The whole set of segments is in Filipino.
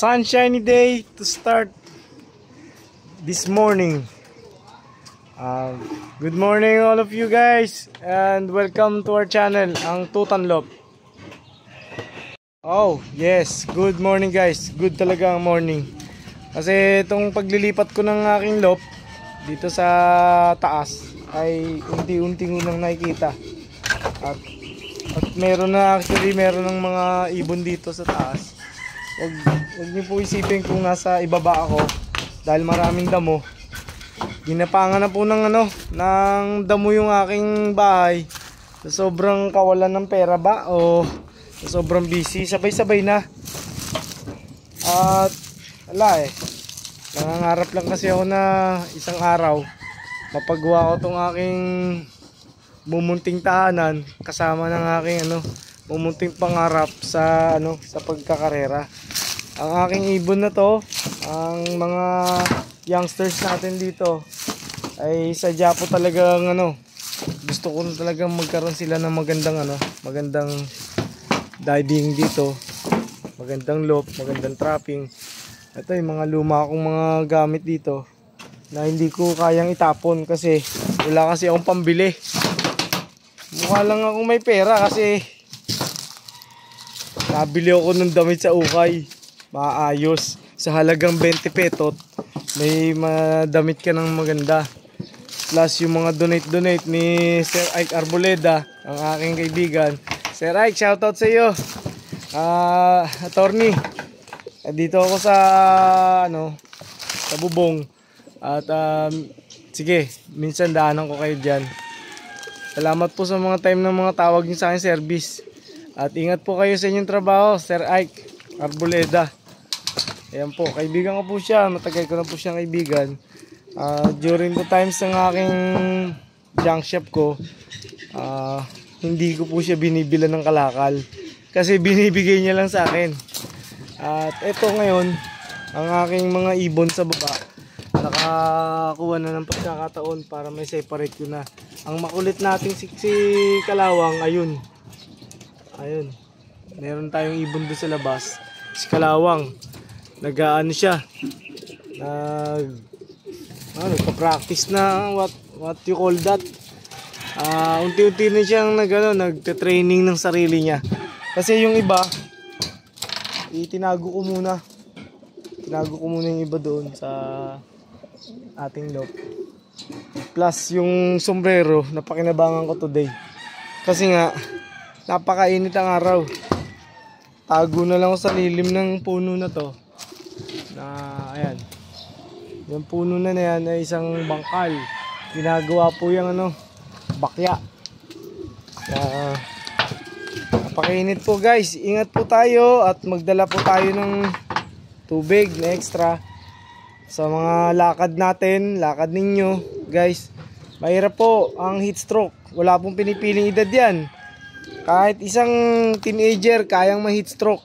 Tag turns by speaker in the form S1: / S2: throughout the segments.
S1: sunshiny day to start this morning. Good morning all of you guys, and welcome to our channel, ang Tutanlop. Oh yes, good morning guys. Good talaga ang morning. Kasi itong paglilipat ko ng aking lop dito sa taas ay unti-unti ko nang nakikita. At meron na actually, meron ng mga ibon dito sa taas. Huwag niyo po isipin kung nasa ibaba ako dahil maraming damo. Ginapangan na po ng damo yung aking bahay. Sa sobrang kawalan ng pera ba o sa sobrang busy, sabay-sabay na. At wala nangangarap lang kasi ako na isang araw mapagawa ko tong aking mumunting tahanan kasama ng aking mumunting pangarap sa sa pagkakarera. Ang aking ibon na to, ang mga youngsters natin dito ay sadya po talagang gusto ko talagang magkaroon sila ng magandang diving dito, magandang lop, magandang trapping. Ito yung mga luma akong mga gamit dito na hindi ko kayang itapon kasi wala kasi akong pambili. Mukha lang akong may pera kasi nabili ako ng damit sa ukay, maayos, sa halagang 20 petot may madamit ka ng maganda. Plus yung mga donate ni Sir Ike Arboleda, ang aking kaibigan. Sir Ike, shoutout sa iyo. Attorney, dito ako sa sa Bubong. At sige, minsan daanan ko kayo dyan. Salamat po sa mga time ng mga tawag niyo sa akin service. At ingat po kayo sa inyong trabaho, Sir Ike Arboleda. Ayan po, kaibigan ko po siya. Matagal ko na po siyang kaibigan. During the times ng aking junk shop ko, hindi ko po siya binibilan ng kalakal. Kasi binibigay niya lang sa akin. At eto ngayon, ang aking mga ibon sa baba, nakakuha na ng pagkakataon para may separate ko na. Ang makulit nating si Kalawang, ayun. Meron tayong ibon doon sa labas. Si Kalawang, siya. Nagpa-practice na what you call that. Unti-unti na siyang nagte-training ng sarili niya. Kasi yung iba, tinago ko muna. Yung iba doon sa ating lop. Plus yung sombrero, napakinabangan ko today. Kasi nga, napakainit ang araw. Tago na lang ako sa lilim ng puno na to. Ayan. Yung puno na yan ay isang bangkal. Ginagawa po yung bakya. Napakainit po guys. Ingat po tayo at magdala po tayo ng tubig na extra sa mga lakad natin, lakad ninyo guys. Mahirap po ang heat stroke. Wala pong pinipiling edad yan. Kahit isang teenager kayang ma-heat stroke.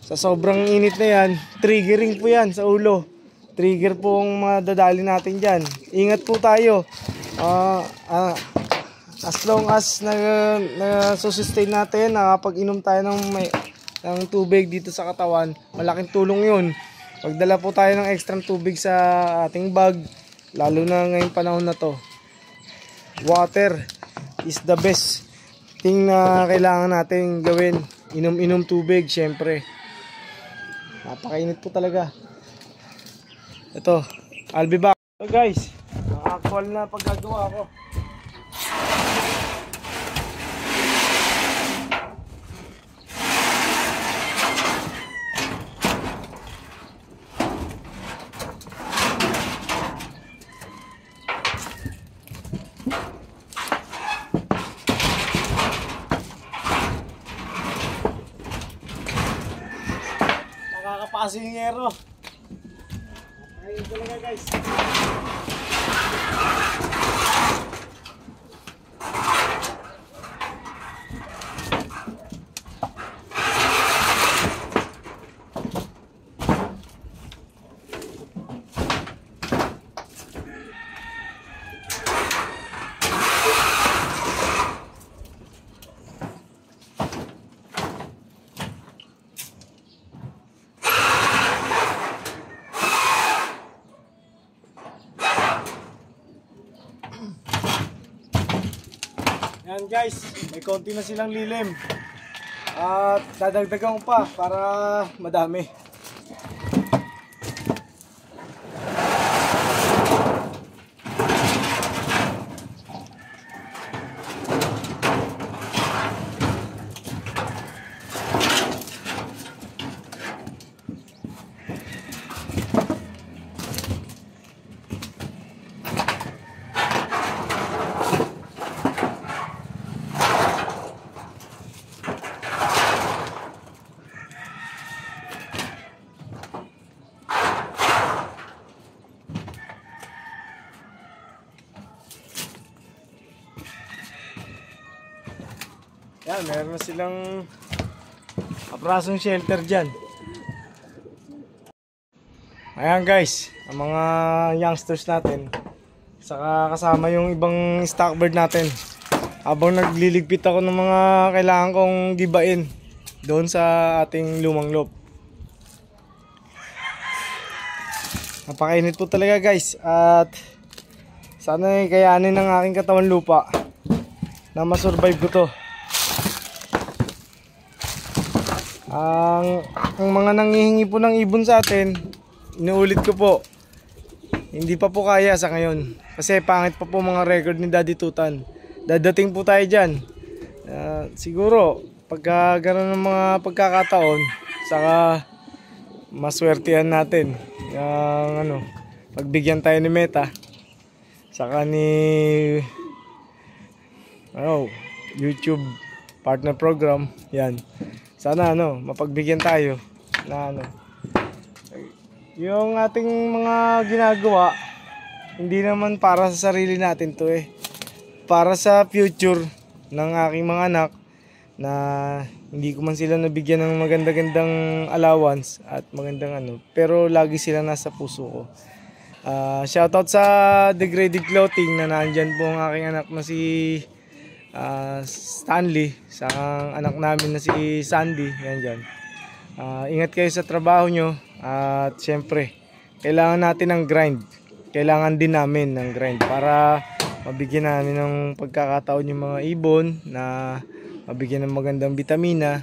S1: Sa sobrang init na yan, triggering po yan sa ulo. Trigger po ang madadali natin dyan. Ingat po tayo. As long as na-sustain natin, nakapag-inom tayo ng tubig dito sa katawan, malaking tulong yun. Pagdala po tayo ng extra tubig sa ating bag, lalo na ngayong panahon na to. Water is the best thing na kailangan natin gawin. Inom tubig, syempre. Napakainit po talaga. Ito, I'll be back. So guys, ang actual na paggagawa ko. Nakakapasingero. Ayun talaga guys. Ayan guys, may konti na silang lilim. At dadagdagan ko pa para madami. Yan, meron na silang aprasong shelter dyan. Ayan guys, ang mga youngsters natin, saka kasama yung ibang stock bird natin. Habang nagliligpit ako ng mga kailangan kong gibain doon sa ating lumang loop. Napakainit po talaga guys, at sana kayanin ng aking katawan lupa na masurvive ko to. Ang mga nanghihingi po ng ibon sa atin, inuulit ko po, hindi pa po kaya sa ngayon. Kasi pangit pa po mga record ni Daddy Tutan. Dadating po tayo dyan. Siguro, pagka gano'n ng mga pagkakataon, saka maswertihan natin. Yung, pagbigyan tayo ni Meta, saka ni YouTube partner program, yan. Sana mapagbigyan tayo na yung ating mga ginagawa, hindi naman para sa sarili natin to para sa future ng aking mga anak, na hindi ko man sila nabigyan ng maganda-gandang allowance at magandang pero lagi sila nasa puso ko. Shoutout sa Degraded Clothing na nandyan po ang aking anak na si Stanley, sa anak namin na si Sandy. Yan dyan. Ingat kayo sa trabaho nyo, at syempre kailangan natin ng grind. Kailangan din namin ng grind para mabigyan namin ng pagkakataon yung mga ibon, na mabigyan ng magandang bitamina,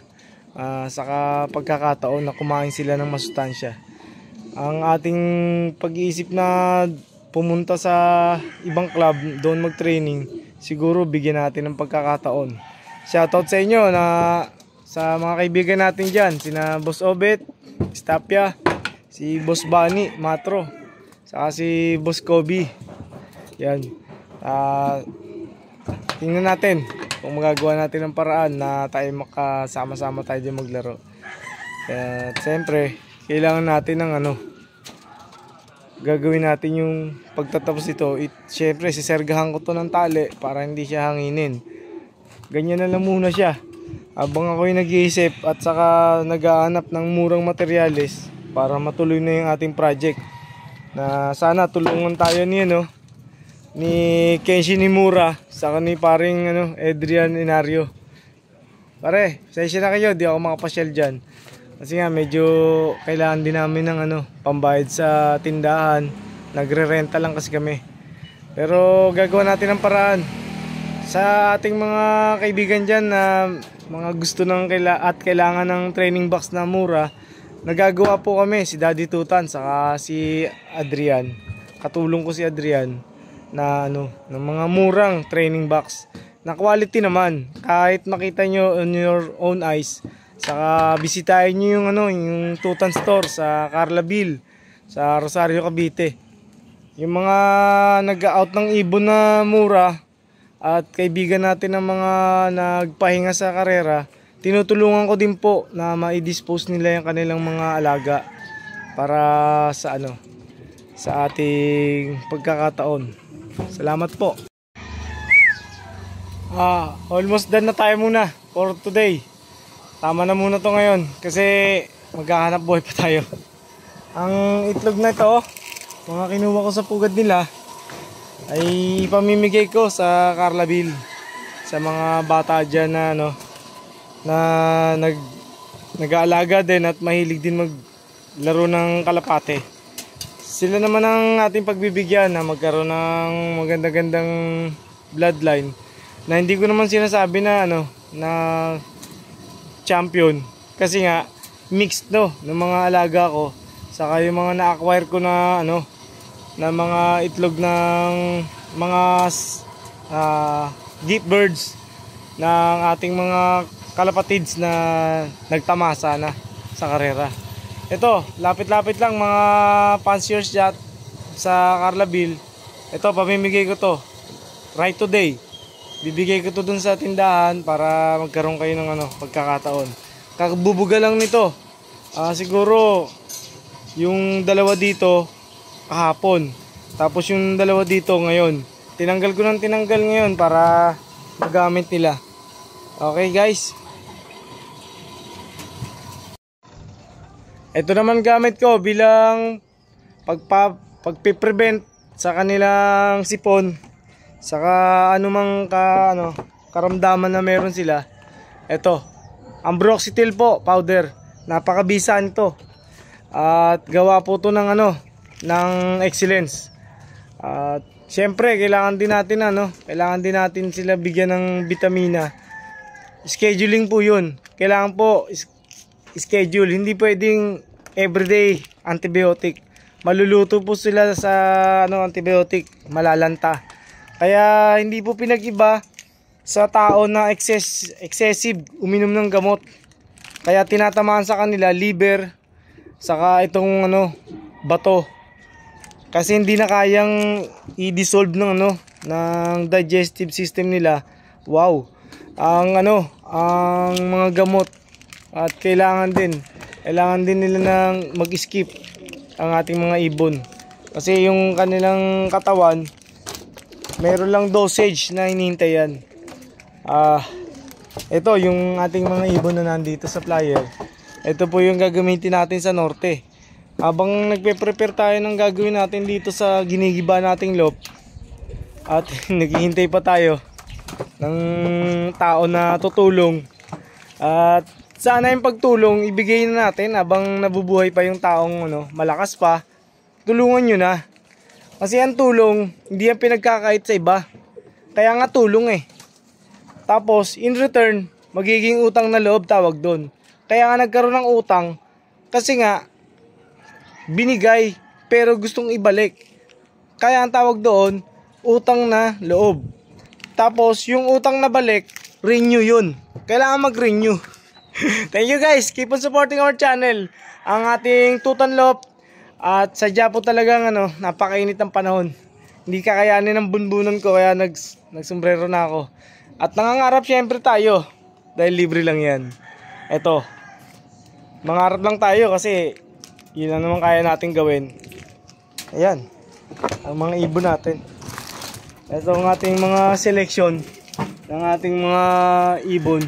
S1: saka pagkakataon na kumain sila ng masustansya. Ang ating pag-iisip na pumunta sa ibang club, doon mag-training, siguro bigyan natin ng pagkakataon. Shoutout sa inyo na sa mga kaibigan natin dyan, sina Boss Obet, Stapia, si Boss Bunny, Matro, saka si Boss Kobe. Yan. Tingnan natin kung magagawa natin ng paraan na tayo makasama-sama tayo dyan maglaro. At siyempre, kailangan natin ng gagawin natin yung pagtatapos ito. Siyempre, sisergahan ko to ng tali para hindi siya hanginin. Ganyan na lang muna siya. Habang ako'y nag-iisip at saka nag-aanap ng murang materyales para matuloy na yung ating project. Na sana tulungan tayo ni Kenshi Nimura, saka ni paring Adrian Inario. Pare, session na kayo, di ako makapasyal dyan. Kasi nga medyo kailangan din namin ng pambayad sa tindahan. Nagre-renta lang kasi kami. Pero gagawa natin ng paraan. Sa ating mga kaibigan dyan na mga gusto at kailangan ng training box na mura, nagagawa po kami, si Daddy Tutan saka si Adrian. Katulong ko si Adrian na ng mga murang training box na quality naman. Kahit makita nyo on your own eyes. Saka bisitahin nyo yung Tutan Store sa Carlaville, sa Rosario, Cavite. Yung mga nag-out ng ibon na mura at kaibigan natin ng mga nagpahinga sa karera, tinutulungan ko din po na ma-dispose nila yung kanilang mga alaga para sa sa ating pagkakataon. Salamat po. Almost done na tayo muna for today. Tama na muna to ngayon kasi maghahanap buhay pa tayo. Ang itlog na ito, mga kinuha ko sa pugad nila, ay ipamimigay ko sa Carlaville, sa mga bata dyan na nag-aalaga din at mahilig din maglaro ng kalapate. Sila naman ang ating pagbibigyan na magkaroon ng maganda-gandang bloodline na hindi ko naman sinasabi na na champion, kasi nga mixed ng mga alaga ko, saka yung mga na-acquire ko na na mga itlog ng mga deep birds ng ating mga kalapatids na nagtamasa na sa karera. Ito, lapit-lapit lang mga fanciers dyan sa Carlaville. Ito, pamimigay ko to right today. Bibigay ko to dun sa tindahan para magkaroon kayo ng pagkakataon. Kabubuga lang nito. Siguro yung dalawa dito kahapon, tapos yung dalawa dito ngayon. Tinanggal ko ng tinanggal ngayon para magamit nila. Okay guys, ito naman gamit ko bilang pagpiprevent sa kanilang sipon, saka anumang karamdaman na meron sila. Ito, ambroxetil po powder. Napakabisa nito. At gawa po to ng ng excellence. At syempre kailangan din natin sila bigyan ng bitamina. Scheduling po 'yun. Kailangan po schedule, hindi pwedeng everyday antibiotic. Maluluto po sila sa antibiotic, malalanta. Kaya hindi po pinag-iba sa tao na excessive uminom ng gamot. Kaya tinatamaan sa kanila liver, saka itong bato. Kasi hindi na kayang i-dissolve ng ng digestive system nila. Wow. Ang mga gamot, at kailangan din nila nang mag-skip ang ating mga ibon. Kasi yung kanilang katawan, meron lang dosage na hinihintay yan. Ito yung ating mga ibon na nandito sa flyer. Ito po yung gagamitin natin sa norte. Habang nagpe-prepare tayo ng gagawin natin dito sa ginigiba nating loft, at naghihintay pa tayo ng tao na tutulong. At sana yung pagtulong ibigay na natin habang nabubuhay pa yung taong malakas pa. Tulungan nyo na. Kasi ang tulong, hindi yan pinagkakait sa iba. Kaya nga tulong eh. Tapos, in return, magiging utang na loob tawag doon. Kaya nga nagkaroon ng utang, kasi nga, binigay, pero gustong ibalik. Kaya ang tawag doon, utang na loob. Tapos, yung utang na balik, renew yun. Kailangan mag-renew. Thank you guys, keep on supporting our channel. Ang ating Tutanlop. At sadya po talagang napakainit ng panahon. Hindi kakayanin ng bunbunon ko, kaya nagsombrero na ako. At nangangarap syempre tayo, dahil libre lang yan. Eto, mangarap lang tayo kasi yun lang naman kaya natin gawin. Ayan, ang mga ibon natin. Ito ang ating mga selection ng ating mga ibon.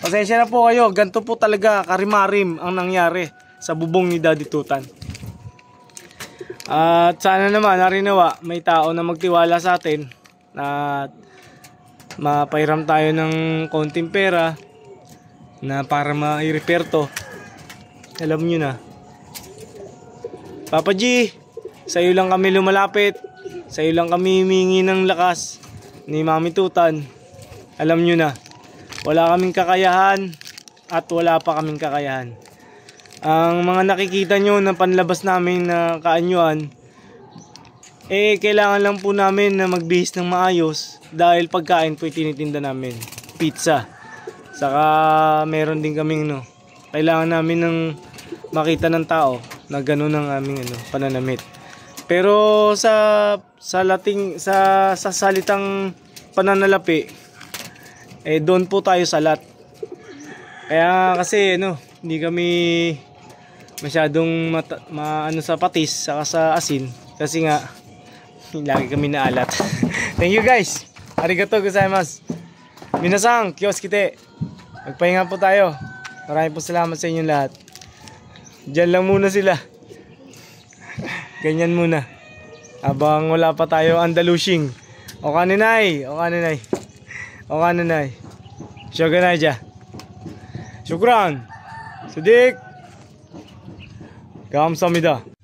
S1: Pasensya na po kayo, ganito po talaga karimarim ang nangyari sa bubong ni Daddy Tutan. At sana naman narinawa may tao na magtiwala sa atin at mapairam tayo ng konting pera na para ma-repair to. Alam nyo na, Papa G, sa iyo lang kami lumalapit, sa iyo lang kami humingi ng lakas ni Mami Tutan. Alam nyo na, wala kaming kakayahan at wala pa kaming kakayahan. Ang mga nakikita nyo na panlabas namin na kaanyuan, kailangan lang po namin na magbihis ng maayos dahil pagkain po tinitinda namin. Pizza. Saka meron din kaming kailangan namin ng makita ng tao na gano'n ang aming pananamit. Pero sa salitang pananalapi, doon po tayo salat. Kaya kasi hindi kami masyadong sa patis saka sa asin kasi nga lagi kami naalat. Thank you guys. Arigatou gozaimasu. Minasang kioskite. Magpahinga po tayo. Maraming po salamat sa inyong lahat. Diyan lang muna sila. Ganyan muna. Habang wala pa tayo Andalusing. O kaninay. Shoganay dya. Shukran. Sidik. Kamsamida.